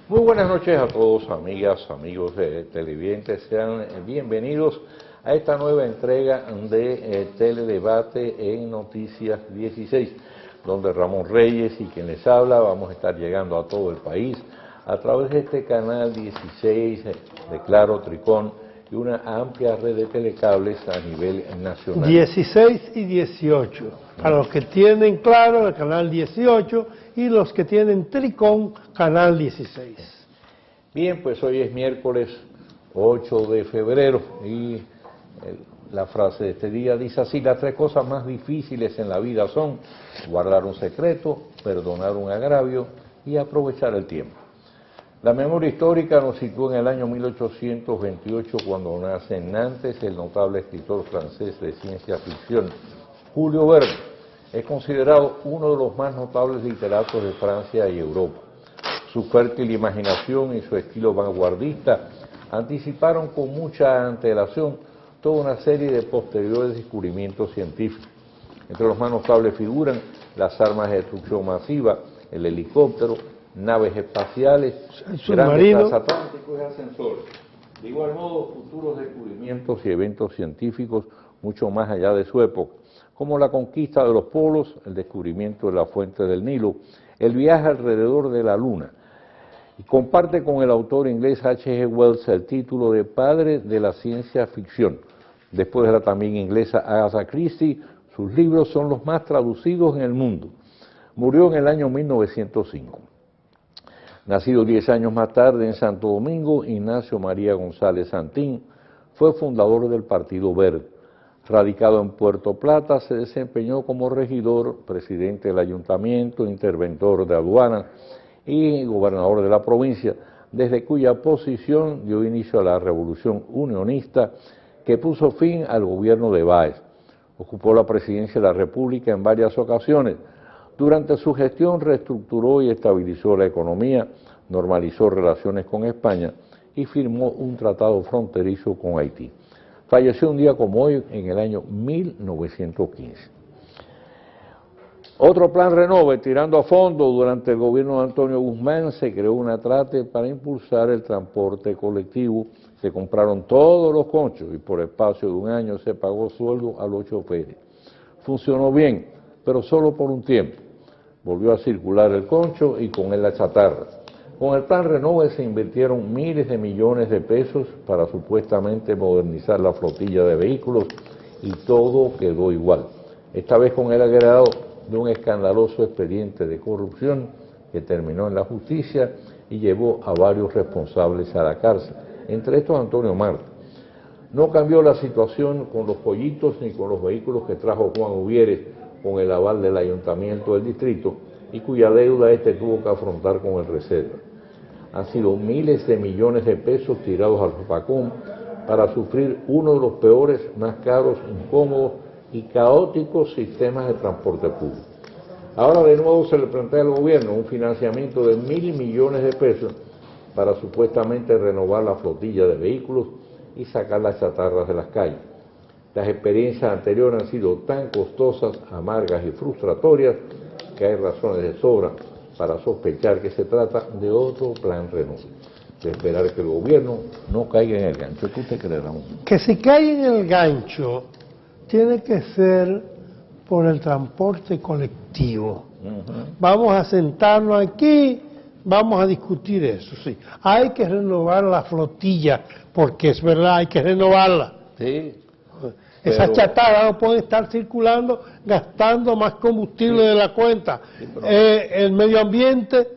Muy buenas noches a todos, amigas, amigos televidentes. Sean bienvenidos a esta nueva entrega de Teledebate en Noticias 16, donde Ramón Reyes y quien les habla vamos a estar llegando a todo el país a través de este canal 16 de Claro, Tricón y una amplia red de telecables a nivel nacional. 16 y 18, para los que tienen Claro, el canal 18, y los que tienen Tricón, canal 16. Bien, pues hoy es miércoles 8 de febrero y la frase de este día dice así: las tres cosas más difíciles en la vida son guardar un secreto, perdonar un agravio y aprovechar el tiempo. La memoria histórica nos sitúa en el año 1828, cuando nace en Nantes el notable escritor francés de ciencia ficción, Julio Verne. Es considerado uno de los más notables literatos de Francia y Europa. Su fértil imaginación y su estilo vanguardista anticiparon con mucha antelación toda una serie de posteriores descubrimientos científicos. Entre los más notables figuran las armas de destrucción masiva, el helicóptero, naves espaciales, grandes transatlánticos y ascensores. De igual modo, futuros descubrimientos y eventos científicos mucho más allá de su época, como la conquista de los polos, el descubrimiento de la fuente del Nilo, el viaje alrededor de la Luna. Y comparte con el autor inglés H.G. Wells el título de padre de la ciencia ficción. Después de la también inglesa Agatha Christie, sus libros son los más traducidos en el mundo. Murió en el año 1905. Nacido 10 años más tarde en Santo Domingo, Ignacio María González Santín fue fundador del Partido Verde. Radicado en Puerto Plata, se desempeñó como regidor, presidente del ayuntamiento, interventor de aduanas y gobernador de la provincia, desde cuya posición dio inicio a la revolución unionista que puso fin al gobierno de Báez. Ocupó la presidencia de la República en varias ocasiones. Durante su gestión reestructuró y estabilizó la economía, normalizó relaciones con España y firmó un tratado fronterizo con Haití. Falleció un día como hoy en el año 1915. Otro plan Renove, tirando a fondo. Durante el gobierno de Antonio Guzmán se creó una trate para impulsar el transporte colectivo. Se compraron todos los conchos y por espacio de un año se pagó sueldo a los choferes. Funcionó bien, pero solo por un tiempo. Volvió a circular el concho y con él la chatarra. Con el plan Renove se invirtieron miles de millones de pesos para supuestamente modernizar la flotilla de vehículos y todo quedó igual. Esta vez con el agregado de un escandaloso expediente de corrupción que terminó en la justicia y llevó a varios responsables a la cárcel, entre estos Antonio Marta. No cambió la situación con los pollitos ni con los vehículos que trajo Juan Uvieres con el aval del ayuntamiento del distrito y cuya deuda tuvo que afrontar con el Reserva. Han sido miles de millones de pesos tirados al zafacón para sufrir uno de los peores, más caros, incómodos y caóticos sistemas de transporte público. Ahora de nuevo se le plantea al gobierno un financiamiento de 1.000 millones de pesos para supuestamente renovar la flotilla de vehículos y sacar las chatarras de las calles. Las experiencias anteriores han sido tan costosas, amargas y frustratorias que hay razones de sobra para sospechar que se trata de otro plan Renove, de esperar que el gobierno no caiga en el gancho. ¿Qué usted cree, Ramón? Que si cae en el gancho, tiene que ser por el transporte colectivo. Vamos a sentarnos aquí, vamos a discutir eso, sí. Hay que renovar la flotilla, porque es verdad, hay que renovarla. Sí. Esas chatarras no pueden estar circulando gastando más combustible de la cuenta, el medio ambiente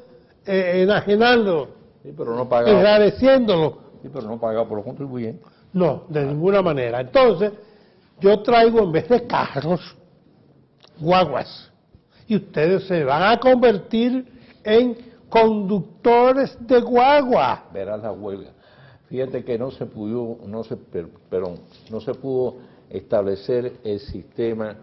enajenándolo, enrareciéndolo. Sí, pero no pagado por los contribuyentes. No, de ninguna manera. Entonces, yo traigo en vez de carros, guaguas, y ustedes se van a convertir en conductores de guagua. Verás la huelga. Fíjate que no se pudo establecer el sistema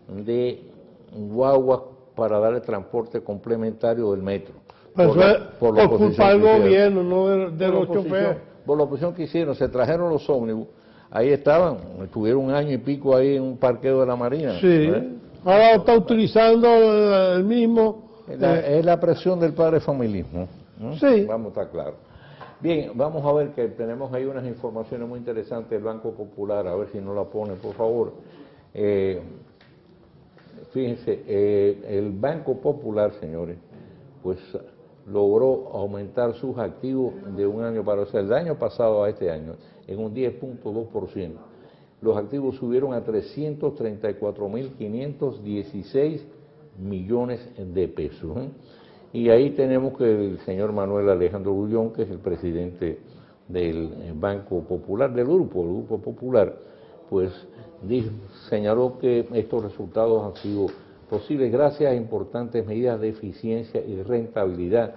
de guaguas para dar el transporte complementario del metro. Por culpa del gobierno, no de los choferes. Por la oposición que hicieron, se trajeron los ómnibus, ahí estaban, estuvieron un año y pico ahí en un parqueo de la Marina. Sí, ahora está utilizando el mismo. Es la presión del padre familismo. Sí. Vamos a estar claros. Bien, vamos a ver que tenemos ahí unas informaciones muy interesantes del Banco Popular, a ver si no la ponen, por favor. Fíjense, el Banco Popular, señores, pues logró aumentar sus activos de un año para otro, del año pasado a este año, en un 10.2%. Los activos subieron a 334.516 millones de pesos. Y ahí tenemos que el señor Manuel Alejandro Grullón, que es el presidente del Banco Popular, del Grupo Popular, pues señaló que estos resultados han sido posibles gracias a importantes medidas de eficiencia y rentabilidad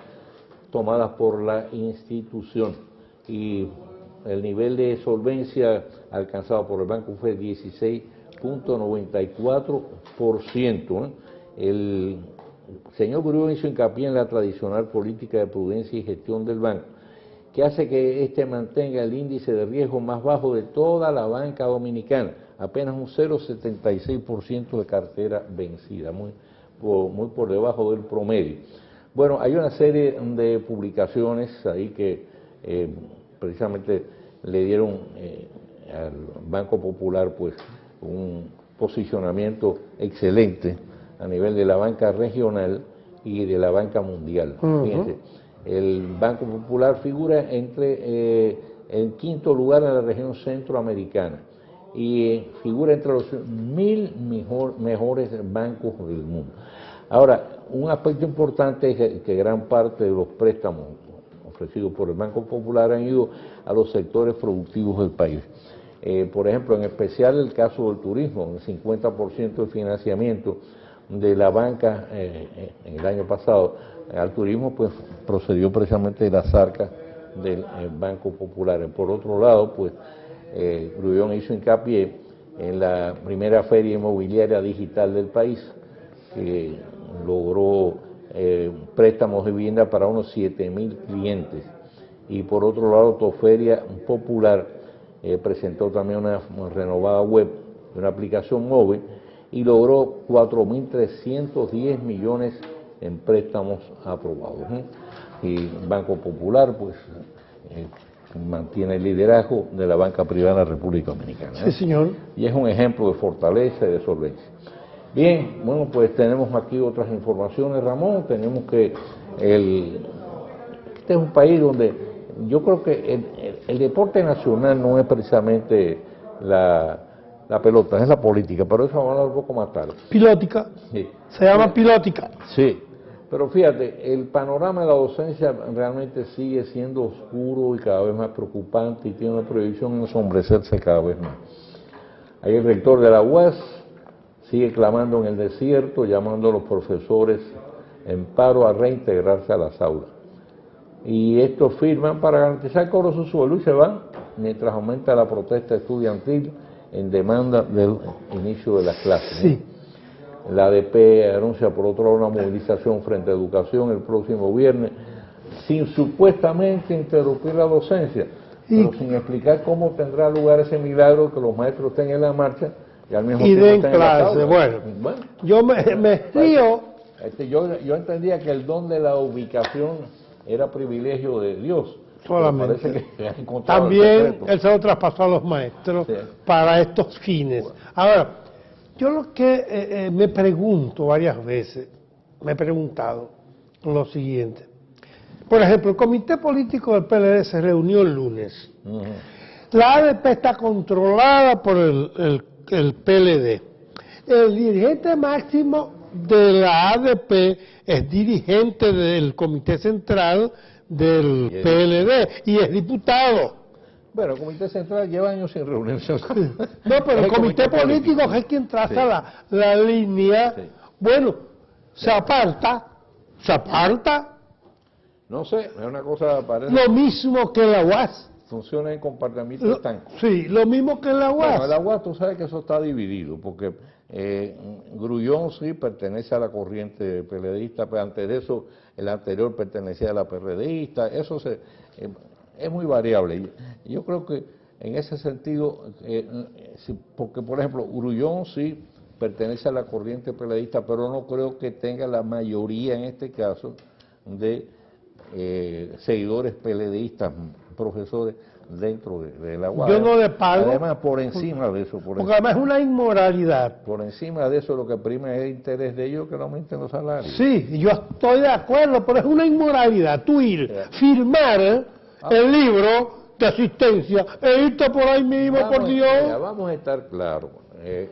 tomadas por la institución. Y el nivel de solvencia alcanzado por el banco fue 16.94%. El señor Grullón hizo hincapié en la tradicional política de prudencia y gestión del banco, que hace que éste mantenga el índice de riesgo más bajo de toda la banca dominicana, apenas un 0,76% de cartera vencida, muy por debajo del promedio. Bueno, hay una serie de publicaciones ahí que precisamente le dieron al Banco Popular pues un posicionamiento excelente a nivel de la banca regional y de la banca mundial. Fíjense, el Banco Popular figura entre en quinto lugar en la región centroamericana y figura entre los 1000 mejores bancos del mundo. Ahora, un aspecto importante es que gran parte de los préstamos ofrecidos por el Banco Popular han ido a los sectores productivos del país. Por ejemplo, en especial el caso del turismo, el 50% del financiamiento de la banca en el año pasado al turismo pues procedió precisamente de las arcas del Banco Popular. Por otro lado, pues Grullón hizo hincapié en la primera feria inmobiliaria digital del país, que logró préstamos de vivienda para unos 7.000 clientes. Y por otro lado, Toferia Popular presentó también una renovada web, una aplicación móvil, y logró 4.310 millones en préstamos aprobados. Y Banco Popular, pues, mantiene el liderazgo de la banca privada en la República Dominicana. Sí, señor. Y es un ejemplo de fortaleza y de solvencia. Bien, bueno, pues tenemos aquí otras informaciones, Ramón. Tenemos que este es un país donde yo creo que el deporte nacional no es precisamente la pelota, es la política, pero eso vamos a hablar un poco más tarde. Pilótica. Sí. Se llama pilótica. Sí, pero fíjate, el panorama de la docencia realmente sigue siendo oscuro y cada vez más preocupante y tiene una proyección en ensombrecerse cada vez más. Ahí el rector de la UAS sigue clamando en el desierto, llamando a los profesores en paro a reintegrarse a las aulas. Y estos firman para garantizar el cobro de su sueldo y se van mientras aumenta la protesta estudiantil en demanda del inicio de las clases. Sí. La ADP anuncia por otro lado una movilización frente a educación el próximo viernes, sin supuestamente interrumpir la docencia, pero sin explicar cómo tendrá lugar ese milagro que los maestros estén en la marcha y al mismo tiempo den estén en la clase. tabla. Bueno, yo me río. Yo entendía que el don de la ubicación era privilegio de Dios. Solamente. Parece que ha encontrado También él se lo traspasó a los maestros para estos fines. Ahora, yo lo que me pregunto varias veces, me he preguntado lo siguiente. Por ejemplo, el comité político del PLD se reunió el lunes. La ADP está controlada por el PLD. El dirigente máximo de la ADP es dirigente del comité central del PLD y es diputado. Bueno, el comité central lleva años sin reunirse. No, pero el comité político es quien traza la línea. Sí. Bueno, se aparta. No sé, es una cosa parece. Lo mismo que la UAS. Funciona en compartimientos estancos. Sí, lo mismo que la UAS. Bueno, la UAS, tú sabes que eso está dividido, porque Grullón sí pertenece a la corriente PLDista, pero antes de eso el anterior pertenecía a la PRDista, eso es muy variable. Yo creo que en ese sentido, porque por ejemplo, Grullón sí pertenece a la corriente PLDista, pero no creo que tenga la mayoría en este caso de seguidores PLDistas, profesores dentro de la UAS. Yo no le pago. Además, por encima de eso, Porque además es una inmoralidad. por encima de eso, lo que prima es el interés de ellos que no aumenten los salarios. Sí, yo estoy de acuerdo, pero es una inmoralidad. Tú ir, firmar el libro de asistencia e irte por ahí mismo, por Dios. Vamos a estar claros.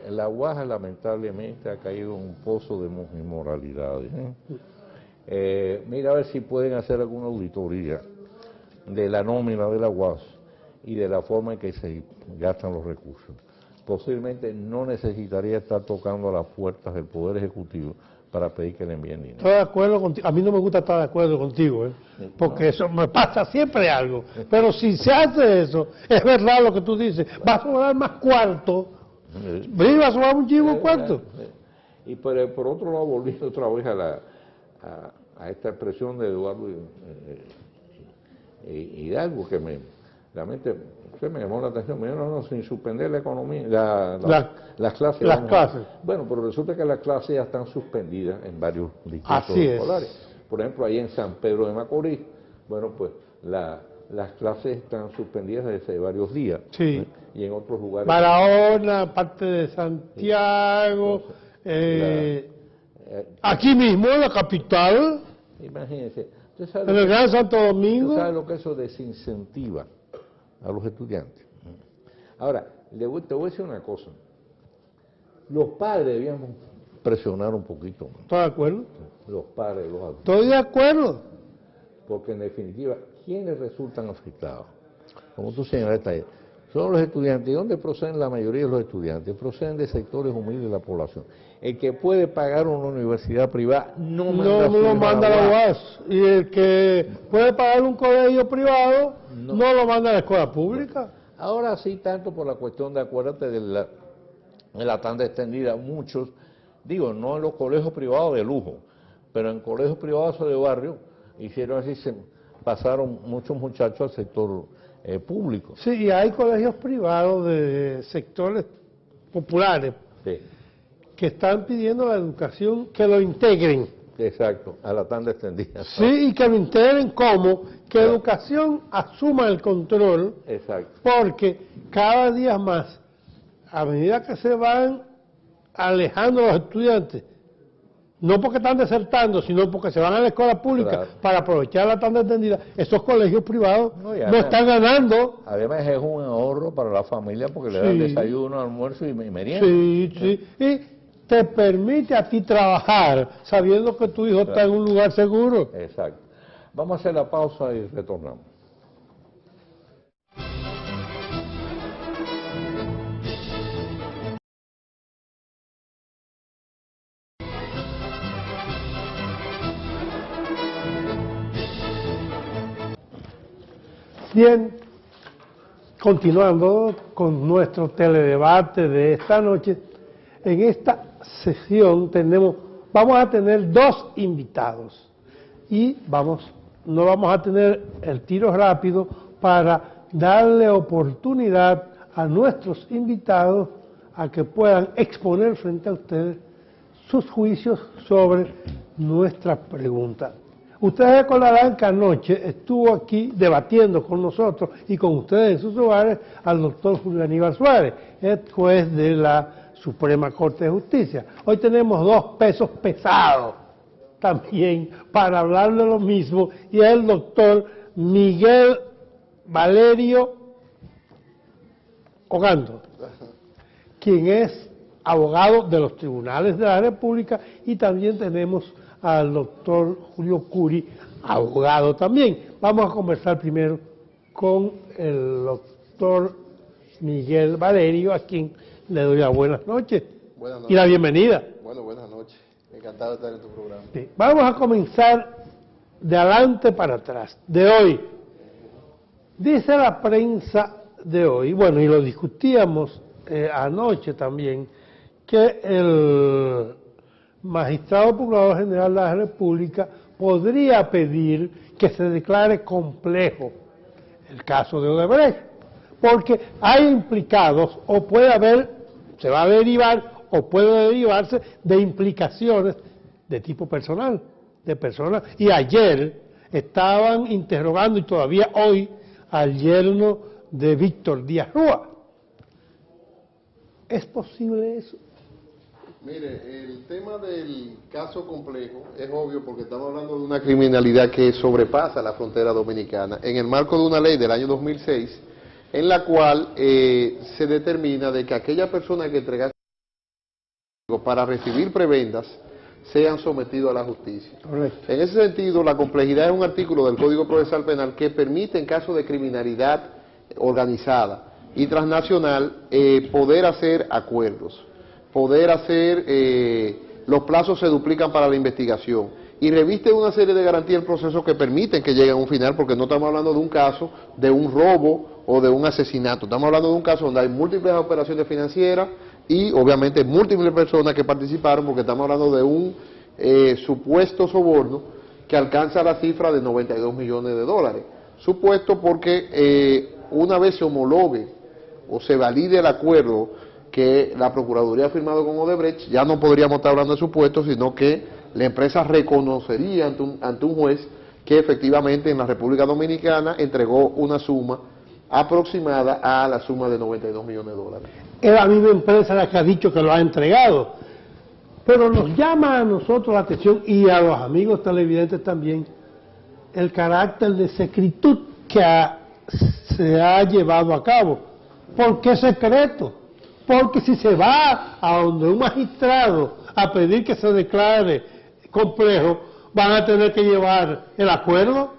La UAS lamentablemente ha caído en un pozo de inmoralidades. Mira a ver si pueden hacer alguna auditoría de la nómina de la UAS y de la forma en que se gastan los recursos. Posiblemente no necesitaría estar tocando a las puertas del Poder Ejecutivo para pedir que le envíen dinero. Estoy de acuerdo contigo. A mí no me gusta estar de acuerdo contigo, porque eso me pasa siempre algo. Pero si se hace eso, es verdad lo que tú dices, va a sobrar más cuarto. Va a sobrar muchísimo cuarto. Y por otro lado, volviendo otra vez a esta expresión de Eduardo Hidalgo, que realmente me llamó la atención. Me dijo, no, sin suspender la economía, las clases. Las clases. Bueno, pero resulta que las clases ya están suspendidas en varios distritos escolares. Por ejemplo, ahí en San Pedro de Macorís, bueno, pues las clases están suspendidas desde hace varios días. Sí. Y en otros lugares. Barahona, parte de Santiago, aquí mismo en la capital, Imagínense. en el Gran Santo Domingo. ¿Usted sabe lo que eso desincentiva a los estudiantes? Ahora, te voy a decir una cosa. Los padres debíamos presionar un poquito más. ¿Estás de acuerdo? Los padres, los adultos. Estoy de acuerdo. Porque en definitiva, ¿quiénes resultan afectados? Como tú señalaste ayer, son los estudiantes. ¿Y dónde proceden la mayoría de los estudiantes? Proceden de sectores humildes de la población. El que puede pagar una universidad privada no lo manda a la UAS. Y el que puede pagar un colegio privado no lo manda a la escuela pública. Ahora sí, tanto por la cuestión de, acuérdate, de la tanda extendida, muchos, digo, no en los colegios privados de lujo, pero en colegios privados de barrio, hicieron así, se pasaron muchos muchachos al sector público. Sí, y hay colegios privados de sectores populares que están pidiendo la educación, que lo integren. Exacto, a la tanda extendida. Sí, y que lo integren como que educación asuma el control. Exacto. Porque cada día más, a medida que se van alejando los estudiantes, no porque están desertando, sino porque se van a la escuela pública para aprovechar la tanda extendida, esos colegios privados no están ganando. Además es un ahorro para la familia porque le dan desayuno, almuerzo y merienda. Sí. Y te permite a ti trabajar sabiendo que tu hijo está en un lugar seguro. Exacto. Vamos a hacer la pausa y retornamos. Bien, continuando con nuestro teledebate de esta noche, en esta sesión vamos a tener dos invitados y no vamos a tener el tiro rápido para darle oportunidad a nuestros invitados a que puedan exponer frente a ustedes sus juicios sobre nuestras preguntas. Ustedes recordarán que anoche estuvo aquí debatiendo con nosotros y con ustedes en sus hogares al doctor Julio Aníbal Suárez, el juez de la Suprema Corte de Justicia. Hoy tenemos dos pesos pesados también para hablar de lo mismo y es el doctor Miguel Valerio Ogando, quien es abogado de los tribunales de la República, y también tenemos al doctor Julio Curi, abogado también. Vamos a conversar primero con el doctor Miguel Valerio, a quien le doy las buenas noches, y la bienvenida. Bueno, buenas noches. Encantado de estar en tu programa. Sí. Vamos a comenzar de adelante para atrás, de hoy. Dice la prensa de hoy, bueno, y lo discutíamos anoche también, que el magistrado procurador general de la República podría pedir que se declare complejo el caso de Odebrecht, porque hay implicados, o puede haber, se va a derivar, o puede derivarse de implicaciones de tipo personal, de personas. Y ayer estaban interrogando y todavía hoy al yerno de Víctor Díaz Rúa. ¿Es posible eso? Mire, el tema del caso complejo es obvio porque estamos hablando de una criminalidad que sobrepasa la frontera dominicana en el marco de una ley del año 2006 en la cual se determina de que aquella persona que entregase para recibir prebendas sean sometidos a la justicia. Correcto. En ese sentido, la complejidad es un artículo del Código Procesal Penal que permite, en caso de criminalidad organizada y transnacional, poder hacer acuerdos, poder hacer, los plazos se duplican para la investigación y reviste una serie de garantías el proceso que permiten que llegue a un final, porque no estamos hablando de un caso de un robo o de un asesinato, estamos hablando de un caso donde hay múltiples operaciones financieras y obviamente múltiples personas que participaron, porque estamos hablando de un supuesto soborno que alcanza la cifra de 92 millones de dólares. Supuesto porque una vez se homologue o se valide el acuerdo que la Procuraduría ha firmado con Odebrecht, ya no podríamos estar hablando de supuestos, sino que la empresa reconocería ante un juez que efectivamente en la República Dominicana entregó una suma aproximada a la suma de 92 millones de dólares. Es la misma empresa la que ha dicho que lo ha entregado. Pero nos llama a nosotros la atención y a los amigos televidentes también el carácter de secretud que se ha llevado a cabo. ¿Por qué secreto? Porque si se va a donde un magistrado a pedir que se declare complejo, van a tener que llevar el acuerdo.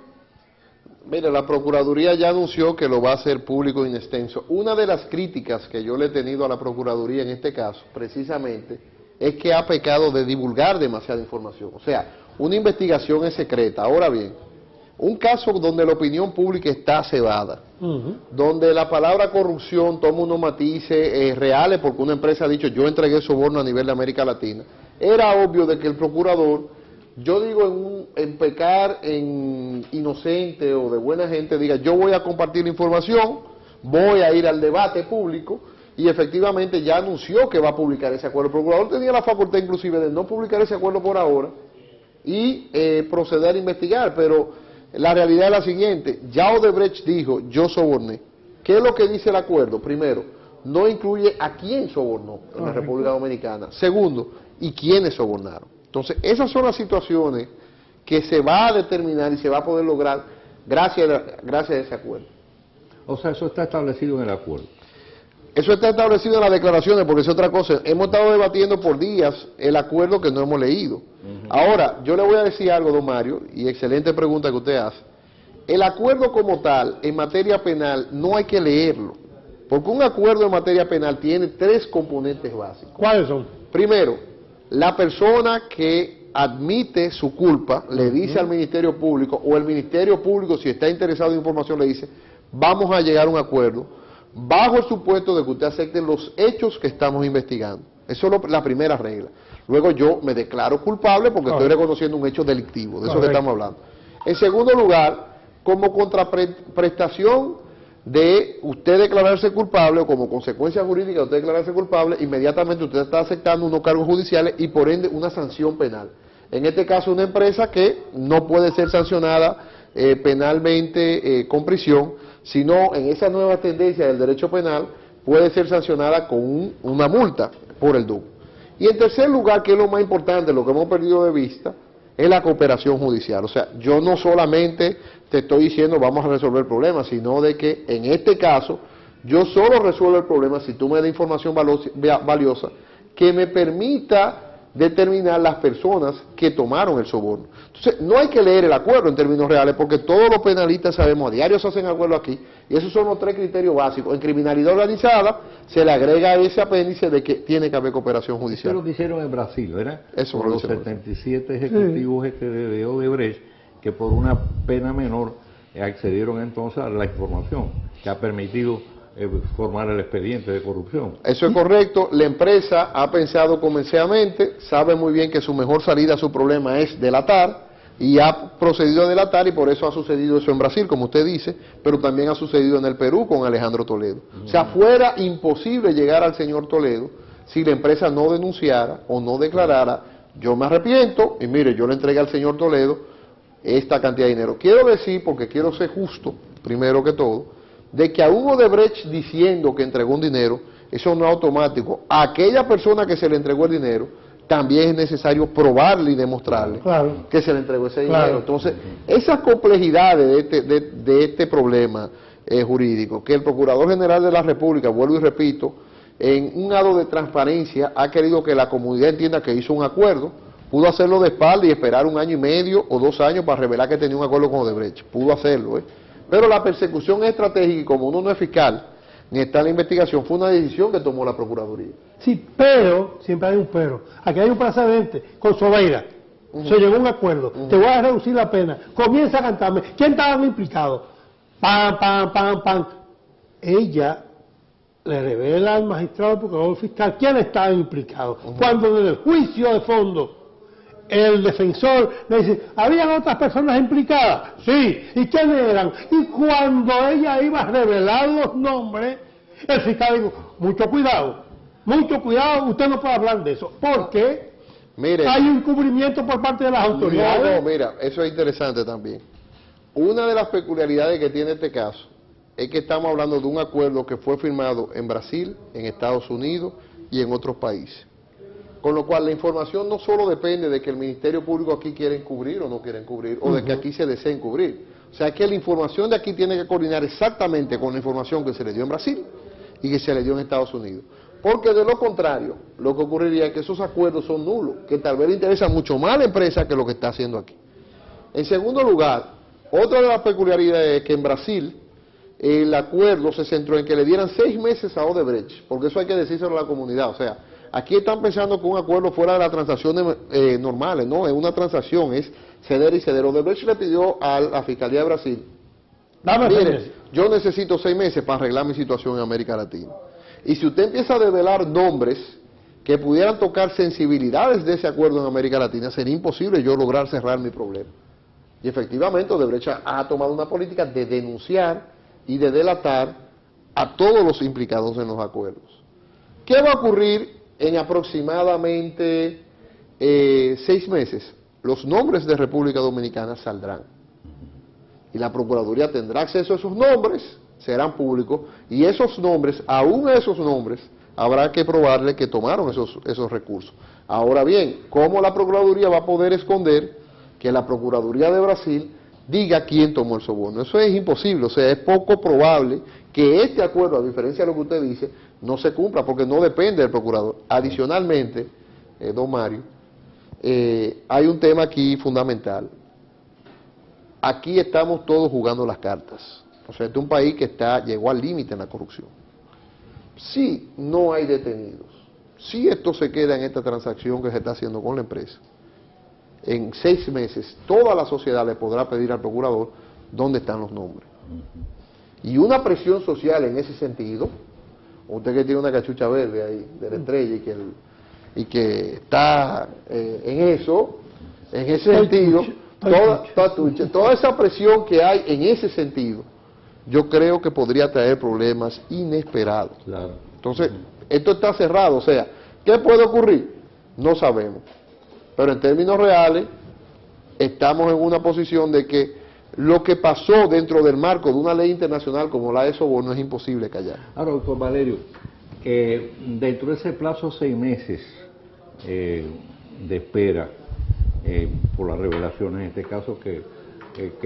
Mire, la Procuraduría ya anunció que lo va a hacer público in extenso. Una de las críticas que yo le he tenido a la Procuraduría en este caso, precisamente, es que ha pecado de divulgar demasiada información. O sea, una investigación es secreta. Ahora bien, un caso donde la opinión pública está cebada, donde la palabra corrupción toma unos matices reales, porque una empresa ha dicho, yo entregué soborno a nivel de América Latina, era obvio de que el procurador, yo digo en pecar en inocente o de buena gente, diga, yo voy a compartir la información, voy a ir al debate público, y efectivamente ya anunció que va a publicar ese acuerdo. El procurador tenía la facultad inclusive de no publicar ese acuerdo por ahora y proceder a investigar, pero la realidad es la siguiente, ya Odebrecht dijo, yo soborné. ¿Qué es lo que dice el acuerdo? Primero, no incluye a quién sobornó en la República Dominicana. Segundo, y quiénes sobornaron. Entonces, esas son las situaciones que se va a determinar y se va a poder lograr gracias a ese acuerdo. O sea, eso está establecido en el acuerdo. Eso está establecido en las declaraciones, porque es otra cosa. Hemos estado debatiendo por días el acuerdo que no hemos leído. Ahora, yo le voy a decir algo, don Mario, y excelente pregunta que usted hace. El acuerdo como tal, en materia penal, no hay que leerlo, porque un acuerdo en materia penal tiene tres componentes básicos. ¿Cuáles son? Primero, la persona que admite su culpa le dice al Ministerio Público, o el Ministerio Público, si está interesado en información, le dice, vamos a llegar a un acuerdo, bajo el supuesto de que usted acepte los hechos que estamos investigando. Eso es la primera regla. Luego yo me declaro culpable porque estoy reconociendo un hecho delictivo, de eso que estamos hablando. En segundo lugar, como contraprestación de usted declararse culpable o como consecuencia jurídica de usted declararse culpable, inmediatamente usted está aceptando unos cargos judiciales y por ende una sanción penal. En este caso una empresa que no puede ser sancionada penalmente con prisión, sino en esa nueva tendencia del derecho penal puede ser sancionada con una multa por el DUC. Y en tercer lugar, que es lo más importante, lo que hemos perdido de vista, es la cooperación judicial. O sea, yo no solamente te estoy diciendo vamos a resolver el problema, sino de que en este caso yo solo resuelvo el problema si tú me das información valiosa que me permita determinar las personas que tomaron el soborno. Entonces, no hay que leer el acuerdo en términos reales, porque todos los penalistas sabemos, a diario se hacen acuerdos aquí, y esos son los tres criterios básicos. En criminalidad organizada se le agrega ese apéndice de que tiene que haber cooperación judicial. Eso es lo que hicieron en Brasil, ¿verdad? Eso con los 77 ejecutivos de Odebrecht, que por una pena menor accedieron entonces a la información, que ha permitido formar el expediente de corrupción. Eso es correcto. La empresa ha pensado convencidamente, sabe muy bien que su mejor salida a su problema es delatar, y ha procedido a delatar, y por eso ha sucedido eso en Brasil, como usted dice, pero también ha sucedido en el Perú con Alejandro Toledo. O sea, fuera imposible llegar al señor Toledo si la empresa no denunciara o no declarara, yo me arrepiento, y mire, yo le entregué al señor Toledo esta cantidad de dinero. Quiero decir, porque quiero ser justo, primero que todo, de que a Hugo Odebrecht diciendo que entregó un dinero, eso no es automático. A aquella persona que se le entregó el dinero, también es necesario probarle y demostrarle que se le entregó ese dinero. Entonces, esas complejidades de este problema jurídico, que el Procurador General de la República, vuelvo y repito, en un acto de transparencia ha querido que la comunidad entienda que hizo un acuerdo, pudo hacerlo de espalda y esperar 1 año y medio o 2 años para revelar que tenía un acuerdo con Odebrecht, pudo hacerlo, pero la persecución estratégica, y como uno no es fiscal, ni está en la investigación, fue una decisión que tomó la Procuraduría. Sí, pero, siempre hay un pero. Aquí hay un precedente con Sobeira. Se llegó a un acuerdo. Te voy a reducir la pena. Comienza a cantarme. ¿Quién estaba implicado? Pam, pam, pam, pam. Ella le revela al magistrado procurador fiscal quién estaba implicado. Cuando en el juicio de fondo el defensor le dice, ¿habían otras personas implicadas? Sí. ¿Y quiénes eran? Y cuando ella iba a revelar los nombres, el fiscal dijo, mucho cuidado, usted no puede hablar de eso, porque hay un encubrimiento por parte de las autoridades. No, mira, eso es interesante también. Una de las peculiaridades que tiene este caso es que estamos hablando de un acuerdo que fue firmado en Brasil, en Estados Unidos y en otros países. Con lo cual la información no solo depende de que el Ministerio Público aquí quiera encubrir o no quiera encubrir, o de que aquí se desee encubrir. O sea que la información de aquí tiene que coordinar exactamente con la información que se le dio en Brasil y que se le dio en Estados Unidos. Porque de lo contrario, lo que ocurriría es que esos acuerdos son nulos, que tal vez le interesa mucho más a la empresa que lo que está haciendo aquí. En segundo lugar, otra de las peculiaridades es que en Brasil el acuerdo se centró en que le dieran 6 meses a Odebrecht, porque eso hay que decírselo a la comunidad. O sea, aquí están pensando que un acuerdo fuera de las transacciones normales, no, es una transacción, es ceder y ceder. Odebrecht le pidió a la Fiscalía de Brasil, mire, yo necesito 6 meses para arreglar mi situación en América Latina. Y si usted empieza a develar nombres que pudieran tocar sensibilidades de ese acuerdo en América Latina, sería imposible yo lograr cerrar mi problema. Y efectivamente Odebrecht ha tomado una política de denunciar y de delatar a todos los implicados en los acuerdos. ¿Qué va a ocurrir en aproximadamente 6 meses? Los nombres de República Dominicana saldrán. Y la Procuraduría tendrá acceso a esos nombres, serán públicos, y esos nombres, aún esos nombres, habrá que probarle que tomaron esos recursos. Ahora bien, ¿cómo la Procuraduría va a poder esconder que la Procuraduría de Brasil diga quién tomó el soborno? Eso es imposible, o sea, es poco probable que este acuerdo, a diferencia de lo que usted dice, no se cumpla, porque no depende del procurador. Adicionalmente, don Mario, hay un tema aquí fundamental. Aquí estamos todos jugando las cartas. O sea, este es un país que llegó al límite en la corrupción. Si no hay detenidos, si esto se queda en esta transacción que se está haciendo con la empresa, en 6 meses toda la sociedad le podrá pedir al procurador dónde están los nombres. Y una presión social en ese sentido, usted que tiene una cachucha verde ahí de la estrella y que está en ese sentido, toda esa presión que hay en ese sentido, yo creo que podría traer problemas inesperados. Claro. Entonces, esto está cerrado, o sea, ¿qué puede ocurrir? No sabemos. Pero en términos reales, estamos en una posición de que lo que pasó dentro del marco de una ley internacional como la de soborno es imposible callar. Ahora, doctor Valerio, dentro de ese plazo 6 meses de espera por las revelaciones, en este caso que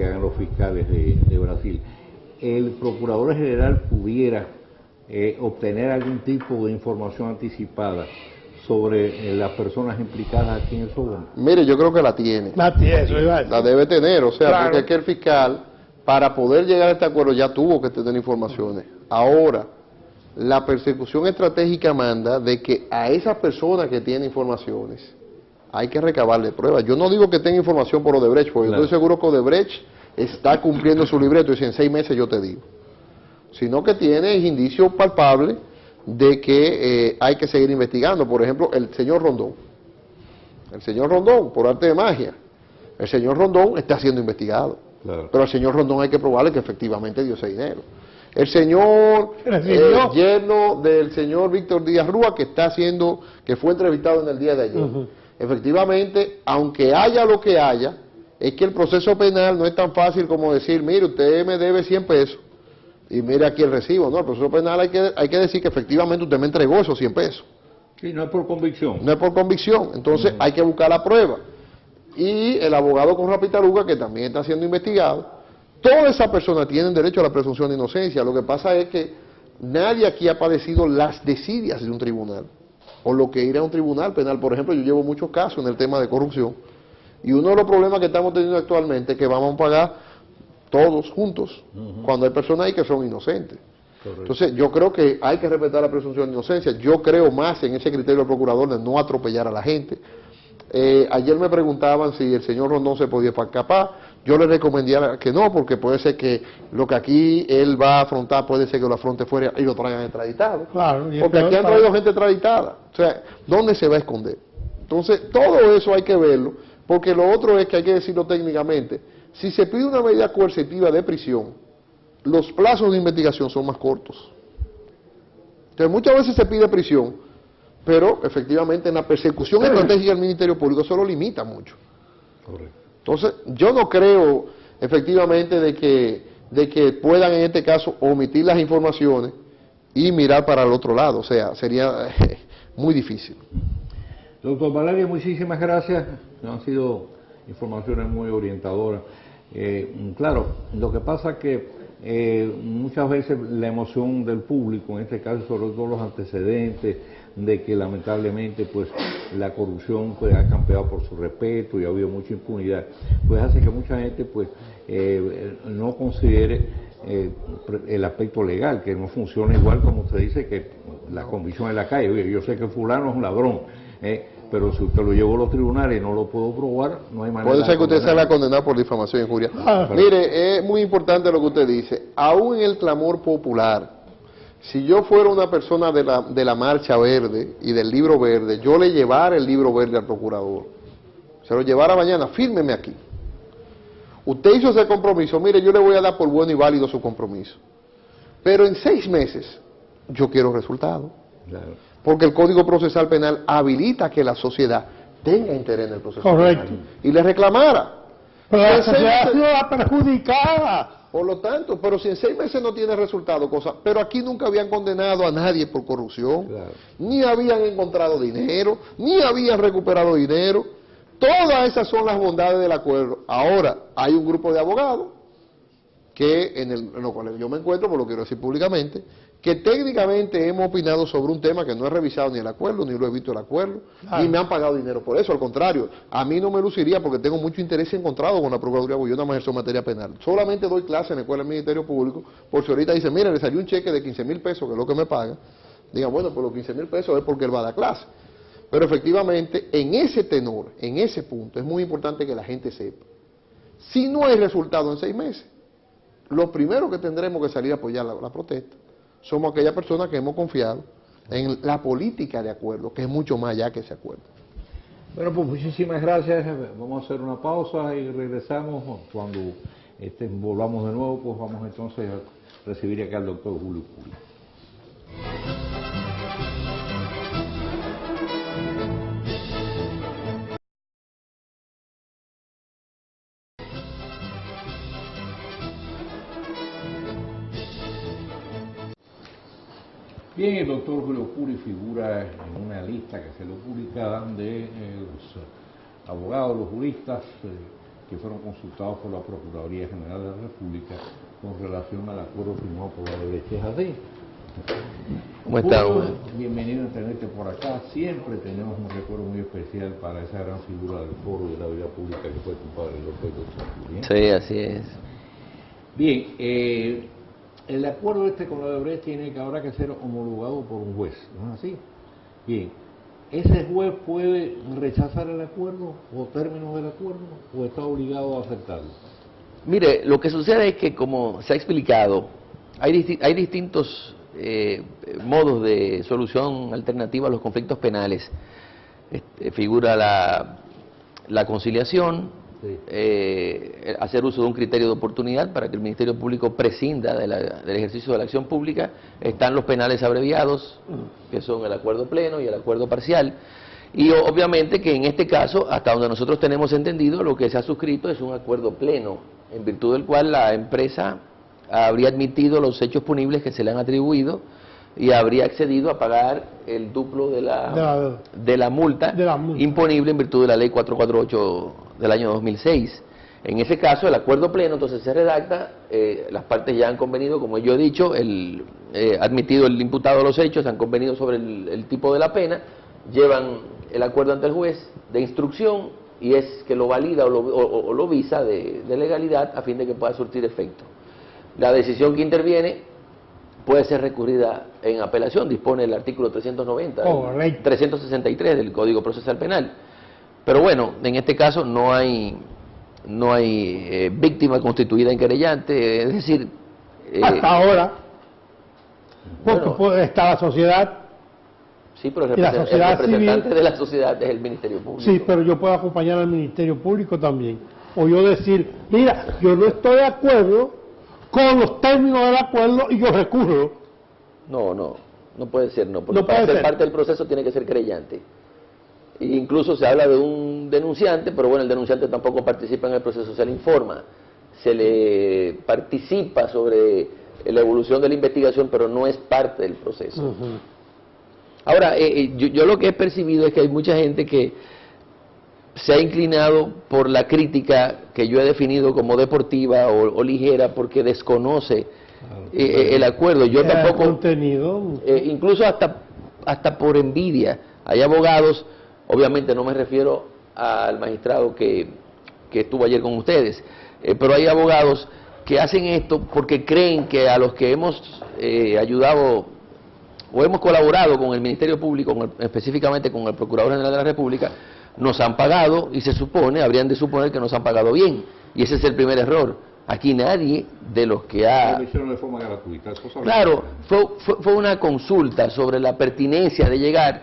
hagan los fiscales de Brasil, el Procurador General pudiera obtener algún tipo de información anticipada sobre las personas implicadas aquí en el soborno. Mire, yo creo que la tiene. La debe tener, o sea, porque es que el fiscal, para poder llegar a este acuerdo, ya tuvo que tener informaciones. Ahora, la persecución estratégica manda de que a esas personas que tienen informaciones hay que recabarle pruebas. Yo no digo que tenga información por Odebrecht, porque yo estoy seguro que Odebrecht está cumpliendo su libreto y si en 6 meses yo te digo. Sino que tiene indicios palpables de que hay que seguir investigando. Por ejemplo, el señor Rondón. El señor Rondón, por arte de magia. El señor Rondón está siendo investigado. Claro. Pero al señor Rondón hay que probarle que efectivamente dio ese dinero. El señor yerno del señor Víctor Díaz Rúa, que fue entrevistado en el día de ayer. Efectivamente, aunque haya lo que haya, es que el proceso penal no es tan fácil como decir, mire, usted me debe 100 pesos y mire aquí el recibo. No, el proceso penal hay que decir que efectivamente usted me entregó esos 100 pesos. Sí, no es por convicción. No es por convicción, entonces hay que buscar la prueba. Y el abogado Conrad Pitaluga, que también está siendo investigado, todas esas personas tienen derecho a la presunción de inocencia. Lo que pasa es que nadie aquí ha padecido las desidias de un tribunal, o lo que ir a un tribunal penal. Por ejemplo, yo llevo muchos casos en el tema de corrupción, y uno de los problemas que estamos teniendo actualmente es que vamos a pagar todos juntos, cuando hay personas ahí que son inocentes. Correcto. Entonces, yo creo que hay que respetar la presunción de inocencia. Yo creo más en ese criterio del procurador de no atropellar a la gente. Ayer me preguntaban si el señor Rondón se podía escapar. Yo le recomendaría que no, porque puede ser que lo que aquí él va a afrontar, puede ser que lo afronte fuera y lo traigan extraditado. Claro, y Porque aquí han traído gente extraditada. O sea, ¿dónde se va a esconder? Entonces, todo eso hay que verlo, porque lo otro es que hay que decirlo técnicamente. Si se pide una medida coercitiva de prisión, los plazos de investigación son más cortos. Entonces, muchas veces se pide prisión, pero efectivamente en la persecución estratégica del Ministerio Público eso lo limita mucho. Correcto. Entonces, yo no creo efectivamente de que puedan en este caso omitir las informaciones y mirar para el otro lado. O sea, sería muy difícil. Doctor Valerio, muchísimas gracias. Han sido informaciones muy orientadoras. Claro, lo que pasa es que muchas veces la emoción del público, en este caso sobre todo los antecedentes de que lamentablemente pues la corrupción pues ha campeado por su respeto y ha habido mucha impunidad, pues hace que mucha gente pues no considere el aspecto legal, que no funciona igual como usted dice que la convicción en la calle. Oye, yo sé que fulano es un ladrón, pero si usted lo llevó a los tribunales y no lo puedo probar, no hay manera. Puede ser que usted se haga condenado por difamación e injuria. Mire, es muy importante lo que usted dice. Aún en el clamor popular, si yo fuera una persona de la Marcha Verde y del Libro Verde, yo le llevara el Libro Verde al procurador. Se lo llevara mañana, fírmeme aquí. Usted hizo ese compromiso, mire, yo le voy a dar por bueno y válido su compromiso. Pero en 6 meses, yo quiero resultados. Claro. Porque el Código Procesal Penal habilita que la sociedad tenga interés en el proceso Correcto. penal y le reclamara. Pero la En 6 sociedad meses- no va perjudicada. Por lo tanto, pero si en 6 meses no tiene resultado, pero aquí nunca habían condenado a nadie por corrupción, Claro. ni habían encontrado dinero, ni habían recuperado dinero. Todas esas son las bondades del acuerdo. Ahora, hay un grupo de abogados que en lo cual yo me encuentro, por lo quiero decir públicamente, que técnicamente hemos opinado sobre un tema que no he revisado ni el acuerdo, ni lo he visto el acuerdo, ni me han pagado dinero por eso. Al contrario, a mí no me luciría porque tengo mucho interés encontrado con la Procuraduría, porque yo nada más ejerzo materia penal. Solamente doy clase en la Escuela del Ministerio Público, por si ahorita dice, mira, le salió un cheque de 15,000 pesos, que es lo que me paga, diga, bueno, pues los 15,000 pesos es porque él va a dar clase. Pero efectivamente, en ese tenor, en ese punto, es muy importante que la gente sepa. Si no hay resultado en 6 meses, lo primero que tendremos que salir a apoyar la protesta somos aquellas personas que hemos confiado en la política de acuerdo, que es mucho más allá que ese acuerdo. Bueno, pues muchísimas gracias. Vamos a hacer una pausa y regresamos. Cuando volvamos de nuevo, pues vamos entonces a recibir acá al doctor Julio Puri. Bien, el doctor Julio Puri figura en una lista que se lo publicaban de los abogados, los juristas que fueron consultados por la Procuraduría General de la República con relación al acuerdo firmado por la Odebrecht. ¿Cómo está? Julio, bienvenido a tenerte por acá. Siempre tenemos un recuerdo muy especial para esa gran figura del foro de la vida pública que fue tu padre, el doctor Puri. Sí, así es. Bien, el acuerdo con la Odebrecht tiene que ahora que ser homologado por un juez, ¿no es así? Bien, ¿ese juez puede rechazar el acuerdo o términos del acuerdo o está obligado a aceptarlo? Mire, lo que sucede es que, como se ha explicado, hay distintos modos de solución alternativa a los conflictos penales. Figura la conciliación, Sí. hacer uso de un criterio de oportunidad para que el Ministerio Público prescinda del ejercicio de la acción pública. Están los penales abreviados, que son el acuerdo pleno y el acuerdo parcial. Y obviamente que en este caso, hasta donde nosotros tenemos entendido, lo que se ha suscrito es un acuerdo pleno, en virtud del cual la empresa habría admitido los hechos punibles que se le han atribuido y habría accedido a pagar el duplo de la multa imponible en virtud de la ley 448 del año 2006. En ese caso, el acuerdo pleno entonces se redacta, las partes ya han convenido, como yo he dicho, admitido el imputado los hechos, han convenido sobre el tipo de la pena, llevan el acuerdo ante el juez de instrucción y es que lo valida o lo visa de legalidad a fin de que pueda surtir efecto. La decisión que interviene puede ser recurrida en apelación, dispone el artículo 390, 363 del Código Procesal Penal. Pero bueno, en este caso no hay víctima constituida en querellante, es decir... hasta ahora, porque bueno, está la sociedad. Sí, pero el la sociedad representante civil, de la sociedad es el Ministerio Público. Sí, pero yo puedo acompañar al Ministerio Público también. O yo decir, mira, yo no estoy de acuerdo con los términos del acuerdo y yo recurro. No puede ser, porque No para puede ser ser. parte del proceso tiene que ser creyente. E incluso se habla de un denunciante, pero bueno, el denunciante tampoco participa en el proceso, se le informa, se le participa sobre la evolución de la investigación, pero no es parte del proceso. Ahora, yo lo que he percibido es que hay mucha gente que se ha inclinado por la crítica que yo he definido como deportiva o ligera porque desconoce el acuerdo. Yo tampoco, contenido. incluso hasta por envidia. Hay abogados, obviamente no me refiero al magistrado que estuvo ayer con ustedes, pero hay abogados que hacen esto porque creen que a los que hemos ayudado o hemos colaborado con el Ministerio Público, específicamente con el Procurador General de la República, nos han pagado y habrían de suponer que nos han pagado bien. Y ese es el primer error. Aquí nadie de los que ha... Lo hicieron de forma gratuita. Claro, fue una consulta sobre la pertinencia de llegar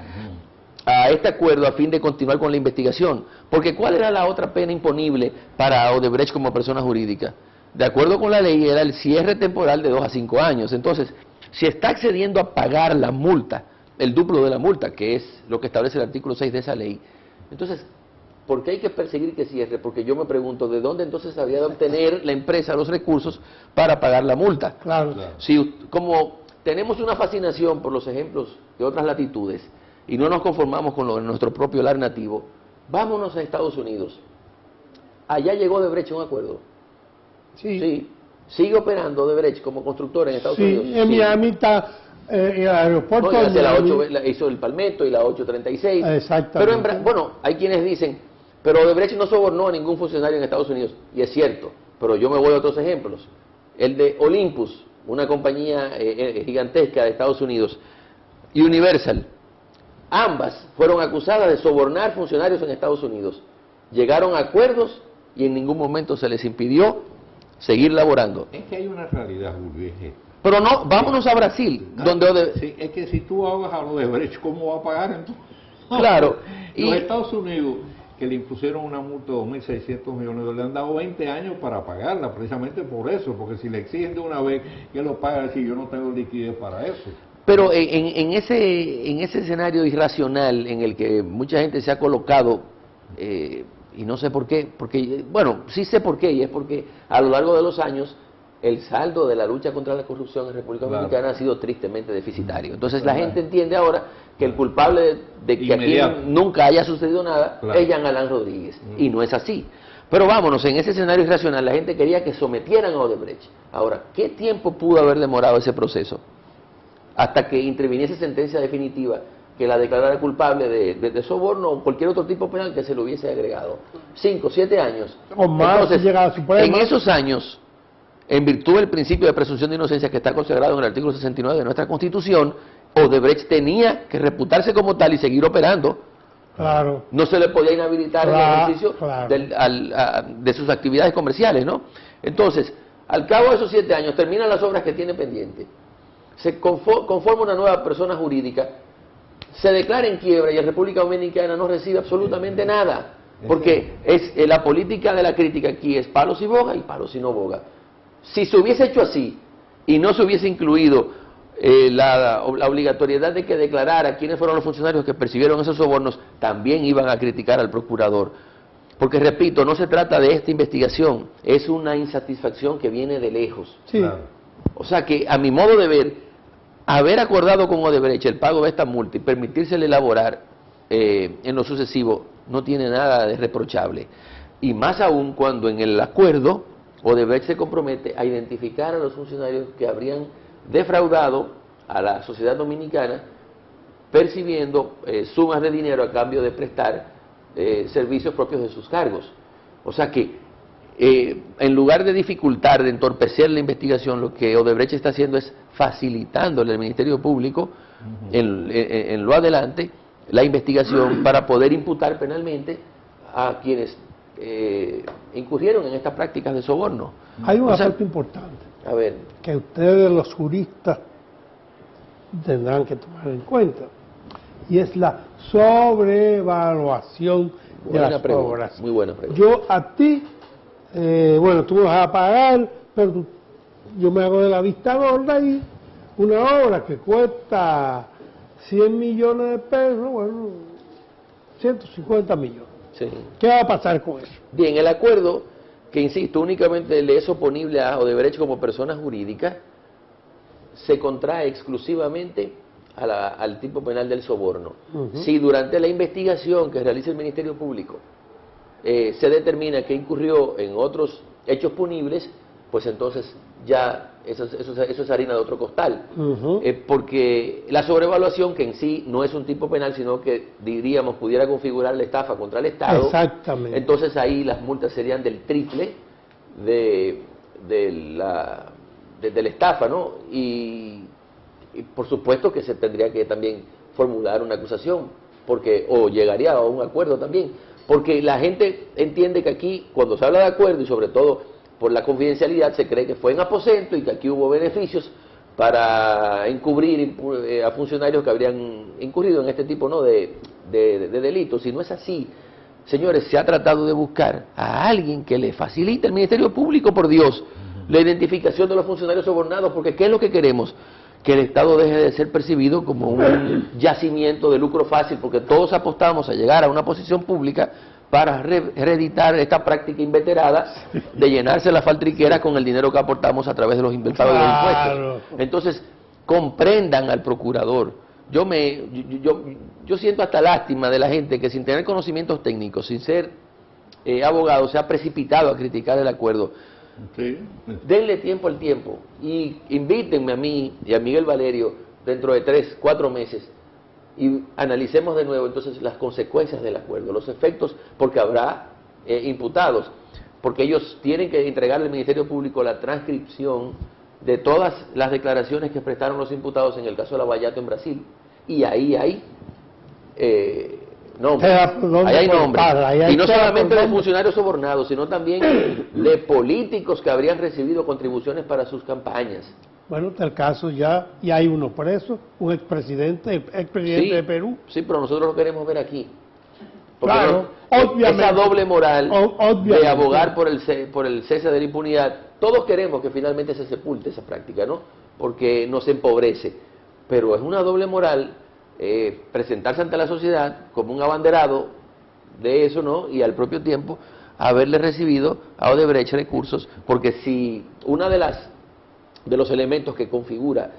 a este acuerdo a fin de continuar con la investigación. Porque ¿cuál era la otra pena imponible para Odebrecht como persona jurídica? De acuerdo con la ley era el cierre temporal de 2 a 5 años. Entonces, si está accediendo a pagar la multa, el duplo de la multa, que es lo que establece el artículo 6 de esa ley, entonces, ¿por qué hay que perseguir que cierre? Porque yo me pregunto, ¿de dónde entonces habría de obtener la empresa los recursos para pagar la multa? Claro. Si, como tenemos una fascinación por los ejemplos de otras latitudes y no nos conformamos con lo de nuestro propio lar nativo, vámonos a Estados Unidos. Allá llegó Odebrecht a un acuerdo. Sí. Sigue operando Odebrecht como constructora en Estados Unidos. En Miami está el aeropuerto. No, de Miami. Hizo el Palmetto y la 836. Exactamente. Pero bueno, hay quienes dicen, pero Odebrecht no sobornó a ningún funcionario en Estados Unidos. Y es cierto, pero yo me voy a otros ejemplos. El de Olympus, una compañía gigantesca de Estados Unidos, y Universal. Ambas fueron acusadas de sobornar funcionarios en Estados Unidos. Llegaron a acuerdos y en ningún momento se les impidió seguir laborando. Es que hay una realidad, Julio. Pero no, vámonos a Brasil, donde sí, es que si tú hagas a Odebrecht, ¿cómo va a pagar entonces? Claro. Los Estados Unidos, que le impusieron una multa de 2.600 millones, le han dado 20 años para pagarla, precisamente por eso, porque si le exigen de una vez que lo pague, si yo no tengo liquidez para eso. Pero en ese escenario irracional en el que mucha gente se ha colocado, y no sé por qué, porque, bueno, sí sé por qué, y es porque a lo largo de los años el saldo de la lucha contra la corrupción en República Dominicana ha sido tristemente deficitario. Entonces la gente entiende ahora que el culpable de que aquí nunca haya sucedido nada es Jean Alain Rodríguez, y no es así. Pero vámonos, en ese escenario irracional la gente quería que sometieran a Odebrecht. Ahora, ¿qué tiempo pudo haber demorado ese proceso? Hasta que interviniese sentencia definitiva que la declarara culpable de soborno o cualquier otro tipo penal que se le hubiese agregado. 5, 7 años. O más. Entonces, si llega a la Suprema. en esos años, en virtud del principio de presunción de inocencia que está consagrado en el artículo 69 de nuestra Constitución, Odebrecht tenía que reputarse como tal y seguir operando. Claro. No se le podía inhabilitar el ejercicio de sus actividades comerciales, ¿no? Entonces, al cabo de esos 7 años, terminan las obras que tiene pendiente. Se conforma una nueva persona jurídica, se declara en quiebra y la República Dominicana no recibe absolutamente nada, porque la política de la crítica aquí es palos y boga y palos y no boga. Si se hubiese hecho así y no se hubiese incluido la obligatoriedad de que declarara quiénes fueron los funcionarios que percibieron esos sobornos, también iban a criticar al procurador. Porque, repito, no se trata de esta investigación, es una insatisfacción que viene de lejos. Sí. Claro. O sea que, a mi modo de ver, haber acordado con Odebrecht el pago de esta multa y permitírsele elaborar en lo sucesivo no tiene nada de reprochable. Y más aún cuando en el acuerdo Odebrecht se compromete a identificar a los funcionarios que habrían defraudado a la sociedad dominicana percibiendo sumas de dinero a cambio de prestar servicios propios de sus cargos. O sea que en lugar de dificultar, de entorpecer la investigación, lo que Odebrecht está haciendo es facilitándole al Ministerio Público en lo adelante la investigación para poder imputar penalmente a quienes incurrieron en estas prácticas de soborno. Hay un O sea, aspecto importante a ver, que ustedes los juristas tendrán que tomar en cuenta, y es la sobrevaluación de buena las pregunta, obras. muy buena pregunta. Yo a ti, bueno, tú me vas a pagar, pero yo me hago de la vista gorda y una obra que cuesta 100 millones de pesos, bueno, 150 millones. Sí. ¿Qué va a pasar con eso? Bien, el acuerdo, que insisto, únicamente le es oponible a Odebrecht como persona jurídica, se contrae exclusivamente al tipo penal del soborno. Si durante la investigación que realiza el Ministerio Público se determina que incurrió en otros hechos punibles, pues entonces ya eso es harina de otro costal. Porque la sobrevaluación, que en sí no es un tipo penal, sino que diríamos pudiera configurar la estafa contra el Estado, Exactamente. entonces ahí las multas serían del triple de la estafa, ¿no? Y por supuesto que se tendría que también formular una acusación, porque o llegaría a un acuerdo también, porque la gente entiende que aquí, cuando se habla de acuerdo, y sobre todo por la confidencialidad, se cree que fue en aposento y que aquí hubo beneficios para encubrir a funcionarios que habrían incurrido en este tipo, ¿no?, de delitos. Y no es así. Señores, se ha tratado de buscar a alguien que le facilite al Ministerio Público, por Dios, la identificación de los funcionarios sobornados, porque ¿qué es lo que queremos? Que el Estado deje de ser percibido como un yacimiento de lucro fácil, porque todos apostamos a llegar a una posición pública para reeditar esta práctica inveterada de llenarse la faltriquera con el dinero que aportamos a través de los pagos de los impuestos. Entonces, comprendan al procurador. Yo siento hasta lástima de la gente que sin tener conocimientos técnicos, sin ser abogado, se ha precipitado a criticar el acuerdo. Sí. Denle tiempo al tiempo y invítenme a mí y a Miguel Valerio dentro de 3, 4 meses y analicemos de nuevo entonces las consecuencias del acuerdo, los efectos, porque habrá imputados, porque ellos tienen que entregarle al Ministerio Público la transcripción de todas las declaraciones que prestaron los imputados en el caso de Lavallato en Brasil, y ahí hay nombres, ahí hay nombres, y no solamente de funcionarios sobornados, sino también de políticos que habrían recibido contribuciones para sus campañas. Bueno, en tal caso ya hay uno preso, un expresidente Sí, de Perú. Sí, pero nosotros lo queremos ver aquí. Porque Claro, no, obviamente. esa doble moral Obviamente. de abogar por el cese de la impunidad, todos queremos que finalmente se sepulte esa práctica, ¿no? Porque nos empobrece. Pero es una doble moral presentarse ante la sociedad como un abanderado de eso, ¿no? Y al propio tiempo haberle recibido a Odebrecht recursos, porque si una de los elementos que configura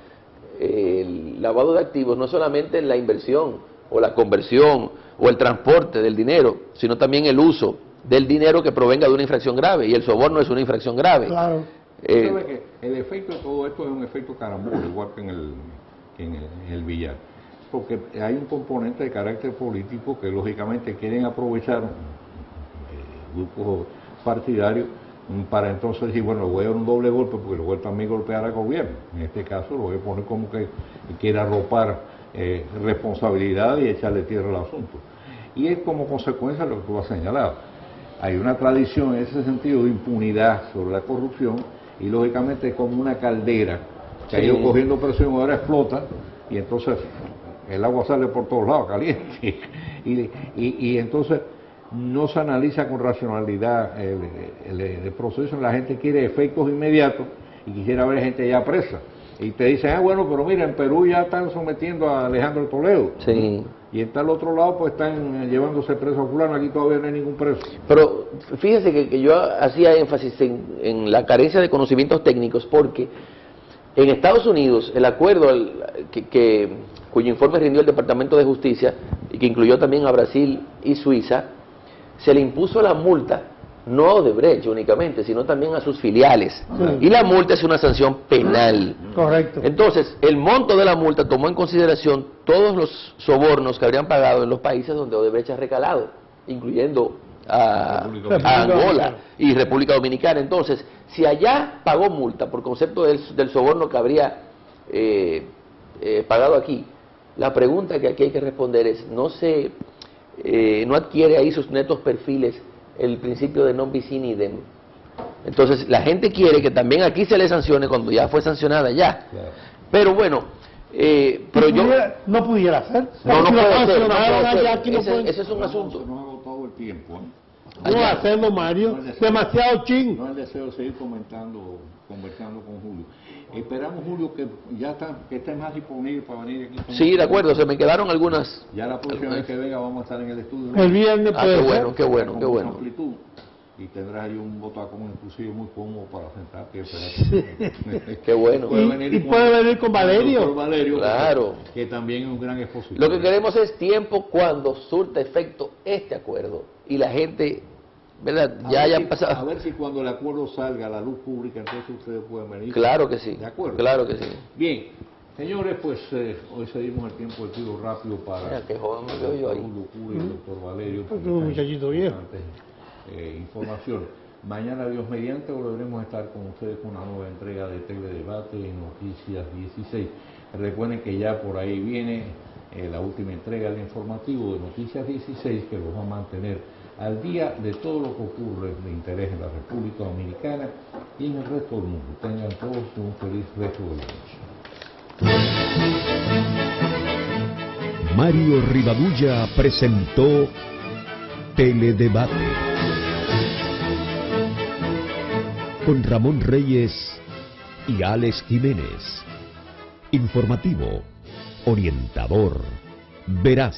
el lavado de activos no es solamente la inversión o la conversión o el transporte del dinero, sino también el uso del dinero que provenga de una infracción grave, y el soborno es una infracción grave. Claro. ¿Sabe que el efecto de todo esto es un efecto carambola, igual que en el billar? Porque hay un componente de carácter político que lógicamente quieren aprovechar grupos partidarios para entonces decir, bueno, voy a dar un doble golpe porque lo voy a también golpear al gobierno. En este caso lo voy a poner como que quiere arropar responsabilidad y echarle tierra al asunto. Y es como consecuencia de lo que tú has señalado. Hay una tradición en ese sentido de impunidad sobre la corrupción y lógicamente es como una caldera que ha ido cogiendo presión, ahora explota y entonces el agua sale por todos lados caliente y entonces no se analiza con racionalidad el proceso. La gente quiere efectos inmediatos y quisiera ver gente ya presa. Y te dicen, bueno, pero mira, en Perú ya están sometiendo a Alejandro Toledo. Sí. Y en tal otro lado, pues están llevándose preso a fulano, aquí todavía no hay ningún preso. Pero fíjese que yo hacía énfasis en la carencia de conocimientos técnicos, porque en Estados Unidos el acuerdo cuyo informe rindió el Departamento de Justicia y que incluyó también a Brasil y Suiza, se le impuso la multa no a Odebrecht únicamente, sino también a sus filiales. Sí. Y la multa es una sanción penal. Correcto. Entonces, el monto de la multa tomó en consideración todos los sobornos que habrían pagado en los países donde Odebrecht ha recalado, incluyendo a Angola y República Dominicana. Entonces, si allá pagó multa por concepto del soborno que habría pagado aquí, la pregunta que aquí hay que responder es, ¿no adquiere ahí sus netos perfiles el principio de non bis in idem? Entonces, la gente quiere que también aquí se le sancione cuando ya fue sancionada ya. Claro. Pero bueno, pero yo... No pudiera ser. No Si lo puede ser, sancionaron allá, aquí no pueden- ese es un asunto. No ha agotado el tiempo, No Allá. hacemos, Mario. Demasiado chin. No es el deseo de seguir conversando con Julio. Esperamos, Julio, que que esté más disponible para venir aquí. Sí, de acuerdo, se me quedaron algunas... Ya la próxima vez que venga vamos a estar en el estudio. El viernes Ah, puede qué ser. bueno, qué bueno, Con qué mucha bueno. amplitud. Y tendrás ahí un botacón inclusive muy cómodo para sentarte y esperar. Qué bueno. Y puede venir con Valerio. Con Valerio, Claro. que también es un gran expositor. Lo que queremos es tiempo cuando surta efecto este acuerdo y la gente, ¿verdad? Ya hayan A pasado. ver si cuando el acuerdo salga a la luz pública, entonces ustedes pueden venir. Claro que sí. De acuerdo. Claro que sí. Bien, señores, pues hoy seguimos el tiempo del tiro rápido para Mira, qué joven me veo yo ahí. Raúl Locura y el doctor Valerio. Porque un muchachito viejo. Información. Mañana, Dios mediante, volveremos a estar con ustedes con una nueva entrega de Teledebate en Noticias 16. Recuerden que ya por ahí viene la última entrega del informativo de Noticias 16, que los va a mantener al día de todo lo que ocurre de interés en la República Dominicana y en el resto del mundo. Tengan todos un feliz resto de noche. Mario Rivadulla presentó Teledebate con Ramón Reyes y Alex Jiménez. Informativo, orientador, veraz.